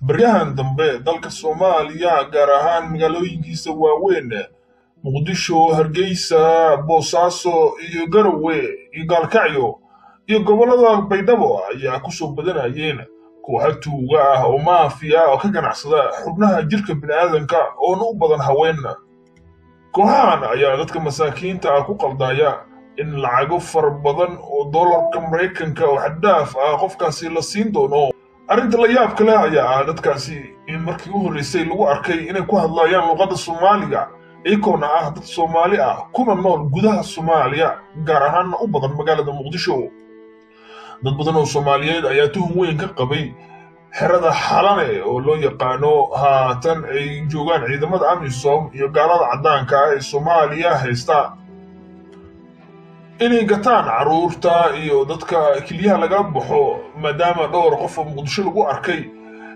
baryahan dambe dalka Soomaaliya gaar ahaan magaalooyinkiisa waaweyn Muqdisho, Hargeysa, Boosaaso iyo Garowe iyo Gaalkacyo iyo gobolada Baydhabo ayaa ku soo badanayeen kooxo tuuga ah oo maafiya oo ka ganacsada xubnaha jirka bini'aadanka oo u badan haweenna. Kooxahan ayaa dadka masaakiinta ah ku qaldaya in lacago far badan oo dollarka Mareykanka oo xaddaaf ah qofkaasi la siin doono. arrinta la yaabka leh ayaa ah dadkaasi in markii u horreysay lagu arkay inay ku hadlayaan luqadda Soomaaliga iyagoo ah dad Soomaali ah kuna nool gudaha Soomaaliya gaar ahaan u badan magaalada Muqdisho. dad badan oo Soomaaliyeed ayaa tuhun weyn ka qabay xerada Xalane oo loo yaqaano haatan ay joogaan ciidamada AMISOM iyo gaalada caddaanka ah ee Soomaaliya haysta inay gataan caruurta iyo dadka kaliya laga baxo maadaama dhowr qof oo Muqdisho lagu arkay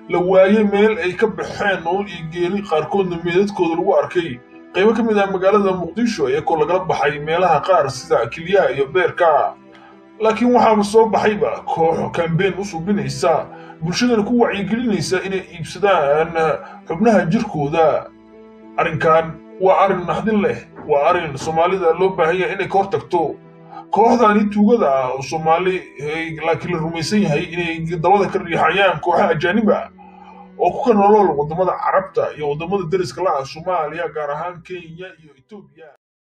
la waayay meel ay ka baxeen oo geeri qaarkoodna meedadkooda lagu arkay qaybo ka mid ah magaalada Muqdisho ee laga baxay meelaha qaar sida kaliya iyo beerka. laakiin waxaa soo baxayba koox campaign u subinaysa bulshadana ku wacyigelinaysa inay iibsadaan xubnaha jirkooda. arrinkan waa arrin naxdin leh, waa arrin Soomaalida loo baahan yahay inay ka hortagto. kooxdani tuugada ah oo Soomaali laakiin la rumaysan yahay inay dabada ka riixayaan kooxaha ajaanib ah oo ku nool wadamada Carabta iyo wadamada dariska la ah Soomaaliya gaar ahaan Kenya iyo Ethiopia.